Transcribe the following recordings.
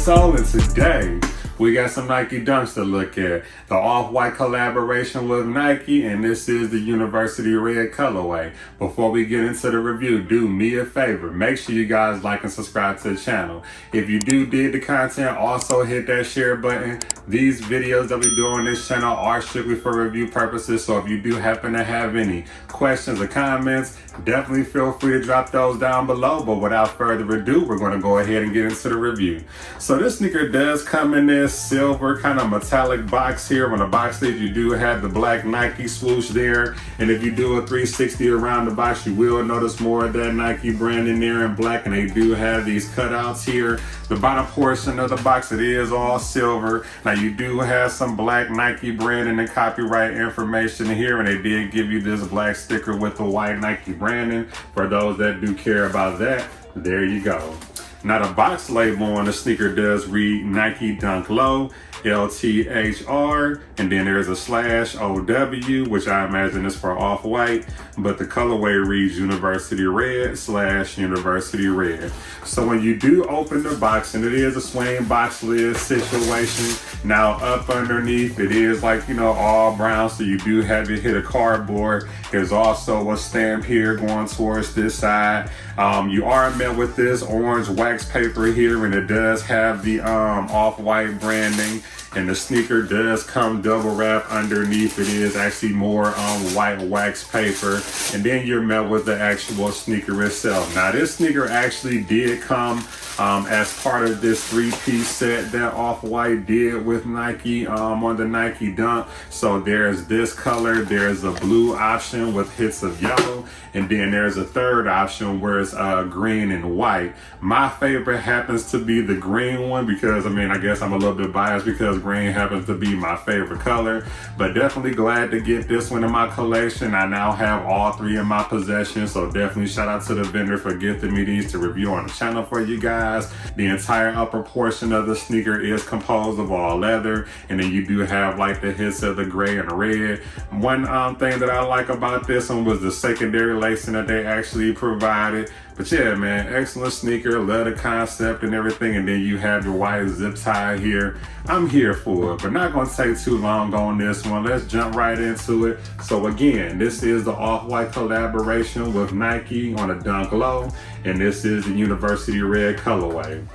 Resell, and today we got some Nike Dunks to look at. The Off-White collaboration with Nike, and this is the University Red colorway. Before we get into the review, do me a favor. Make sure you guys like and subscribe to the channel. If you do dig the content, also hit that share button. These videos that we do on this channel are strictly for review purposes, so if you do happen to have any questions or comments, definitely feel free to drop those down below. But without further ado, we're going to go ahead and get into the review. So this sneaker does come in this silver kind of metallic box here. On the box sleeve, you do have the black Nike swoosh there, and if you do a 360 around the box, you will notice more of that Nike brand in there in black, and they do have these cutouts here. The bottom portion of the box, it is all silver. Now you do have some black Nike branding and copyright information here, and they did give you this black sticker with the white Nike branding. For those that do care about that, there you go. Now the box label on the sneaker does read Nike Dunk Low, LTHR, and then there's a /OW, which I imagine is for Off-White, but the colorway reads University Red /University Red. So when you do open the box, and it is a swing box lid situation, now up underneath it is like, you know, all brown, so you do have your hit of cardboard. There's also a stamp here going towards this side. You are met with this orange wax paper here, and it does have the Off-White branding, and the sneaker does come double wrapped underneath. It is actually more white wax paper, and then you're met with the actual sneaker itself. Now this sneaker actually did come as part of this 3-piece set that Off-White did with Nike on the Nike Dunk. So there's this color, there's a blue option with hits of yellow, and then there's a third option where it's green and white. My favorite happens to be the green one because, I mean, I guess I'm a little bit biased because green happens to be my favorite color, but definitely glad to get this one in my collection. I now have all three in my possession, so definitely shout out to the vendor for gifting me these to review on the channel for you guys. The entire upper portion of the sneaker is composed of all leather, and then you do have like the hits of the gray and red. One thing that I like about this one was the secondary lacing that they actually provided. But yeah, man, excellent sneaker, love the concept and everything. And then you have your white zip tie here. I'm here for it, but not gonna take too long on this one. Let's jump right into it. So again, this is the Off-White collaboration with Nike on a Dunk Low, and this is the University Red colorway.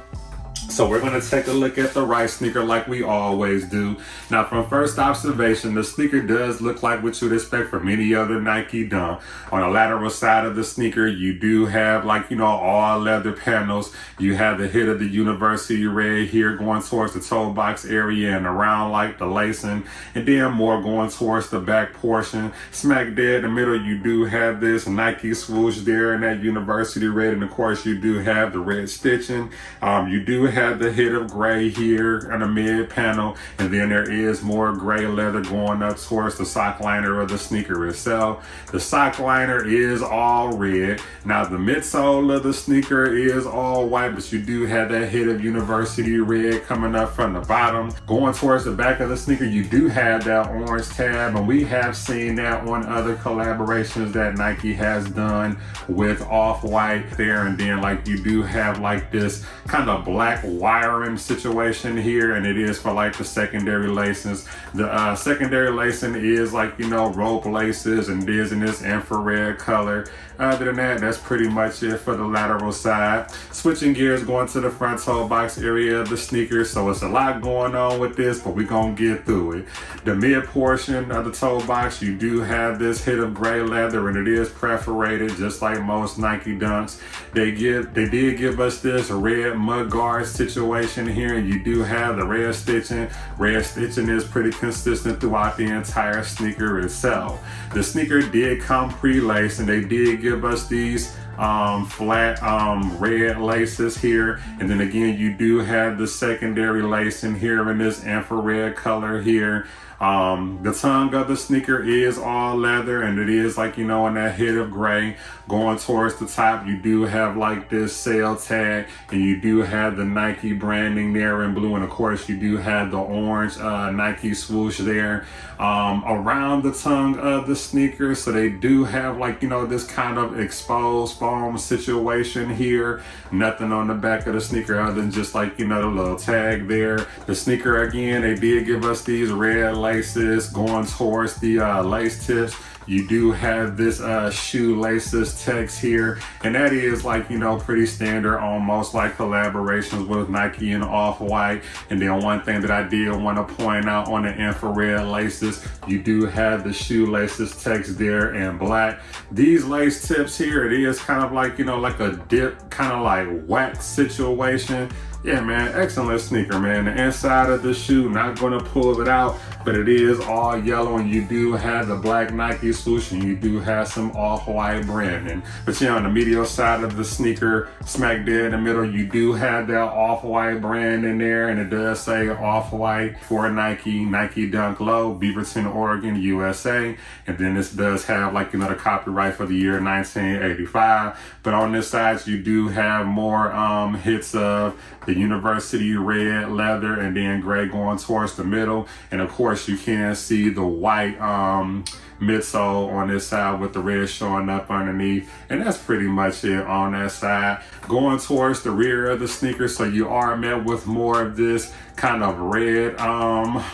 So we're going to take a look at the right sneaker like we always do. Now from first observation, the sneaker does look like what you'd expect from any other Nike Dunk. On the lateral side of the sneaker, you do have like, you know, all leather panels. You have the hit of the University Red here going towards the toe box area and around like the lacing, and then more going towards the back portion. Smack dead in the middle, you do have this Nike swoosh there in that University Red, and of course you do have the red stitching. You do have the hit of gray here on the mid panel, and then there is more gray leather going up towards the sock liner of the sneaker itself. The sock liner is all red. Now the midsole of the sneaker is all white, but you do have that hit of University Red coming up from the bottom. Going towards the back of the sneaker, you do have that orange tab, and we have seen that on other collaborations that Nike has done with Off-White there. And then like you do have like this kind of black wiring situation here, and it is for like the secondary laces. The secondary lacing is like, you know, rope laces, and is in this infrared color. Other than that, that's pretty much it for the lateral side. Switching gears, going to the front toe box area of the sneaker. So it's a lot going on with this, but we're gonna get through it. The mid portion of the toe box, you do have this hit of gray leather, and it is perforated just like most Nike Dunks. They did give us this red mud guard situation here, and you do have the red stitching. Red stitching is pretty consistent throughout the entire sneaker itself. The sneaker did come pre-laced, and they did give us these flat red laces here, and then again you do have the secondary lacing here in this infrared color here. The tongue of the sneaker is all leather, and it is like, you know, in that hit of gray. Going towards the top, you do have like this sale tag, and you do have the Nike branding there in blue, and of course you do have the orange Nike swoosh there around the tongue of the sneaker. So they do have like, you know, this kind of exposed foam situation here. Nothing on the back of the sneaker other than just like, you know, the little tag there. The sneaker, again, they did give us these red laces going towards the lace tips. You do have this shoelaces text here, and that is like, you know, pretty standard, almost like collaborations with Nike and Off-White. And then one thing that I did want to point out on the infrared laces, you do have the shoelaces text there in black. These lace tips here, it is kind of like, you know, like a dip, kind of like wax situation. Yeah, man, excellent sneaker, man. The inside of the shoe, not gonna pull it out, but it is all yellow, and you do have the black Nike swoosh, and you do have some Off-White branding. But yeah, on the medial side of the sneaker, smack dead in the middle, you do have that Off-White brand in there, and it does say Off-White for Nike, Nike Dunk Low, Beaverton, Oregon, USA. And then this does have, like, you know, the copyright for the year 1985. But on this side, you do have more hits of the university red leather, and then gray going towards the middle. And of course you can see the white midsole on this side with the red showing up underneath, and that's pretty much it on that side. Going towards the rear of the sneaker, so you are met with more of this kind of red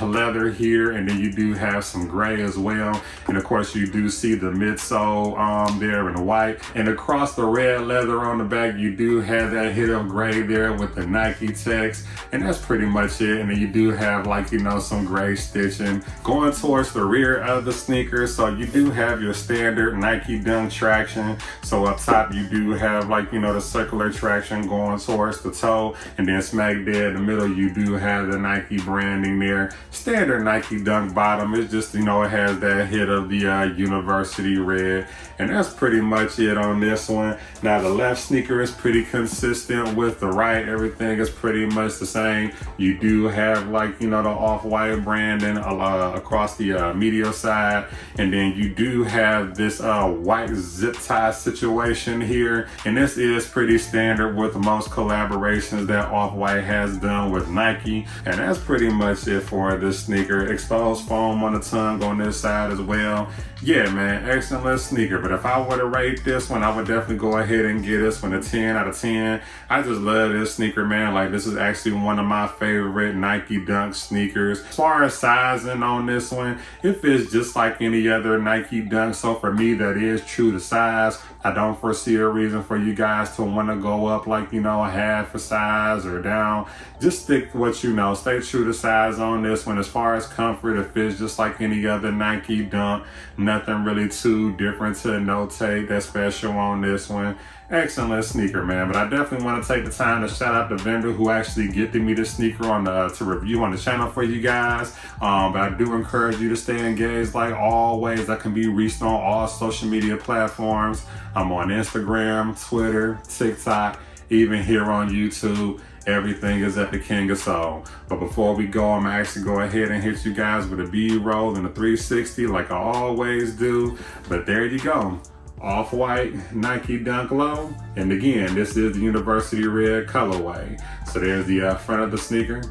leather here, and then you do have some gray as well. And of course you do see the midsole there in white, and across the red leather on the back you do have that hit of gray there with the Nike text, and that's pretty much it. And then you do have, like, you know, some gray stitching going towards the rear of the sneaker. So you do have your standard Nike Dunk traction. So up top you do have, like, you know, the circular traction going towards the toe, and then smack dead in the middle you do have the Nike branding there. Standard Nike Dunk bottom. It's just, you know, it has that hit of the university red, and that's pretty much it on this one. Now the left sneaker is pretty consistent with the right. Everything is pretty much the same. You do have, like, you know, the Off-White branding across the medial side, and then you do have this white zip tie situation here, and this is pretty standard with most collaborations that Off-White has done with Nike. And that's pretty much it for this sneaker. Exposed foam on the tongue on this side as well. Yeah, man, excellent sneaker. But if I were to rate this one, I would definitely go ahead and give this one a 10 out of 10. I just love this sneaker, man. Like, this is actually one of my favorite Nike Dunk sneakers. As far as sizing on this one, it fits just like any other Nike Dunk. So for me, that is true to size. I don't foresee a reason for you guys to want to go up, like, you know, half a size or down. Just stick to what you know. Stay true to size on this one. As far as comfort, it fits just like any other Nike Dunk. Nothing really too different to notate that's special on this one. Excellent sneaker, man. But I definitely want to take the time to shout out the vendor who actually gifted me this sneaker on to review on the channel for you guys. But I do encourage you to stay engaged like always. I can be reached on all social media platforms. I'm on Instagram, Twitter, TikTok, even here on YouTube. Everything is at the King of Soul. But before we go, I'm gonna actually go ahead and hit you guys with a B-roll and a 360 like I always do. But there you go. Off-White Nike Dunk Low, and again, this is the University Red colorway. So there's the front of the sneaker,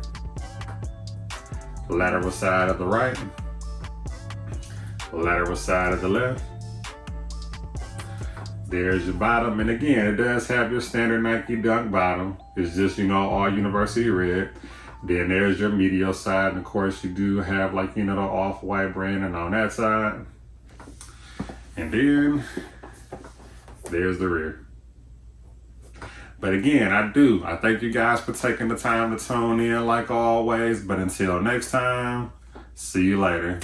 lateral side of the right, lateral side of the left. There's your bottom, and again, it does have your standard Nike Dunk bottom. It's just, you know, all University Red. Then there's your medial side, and of course you do have, like, you know, the Off-White branding on that side. And then there's the rear. But again, I thank you guys for taking the time to tune in like always. But until next time, see you later.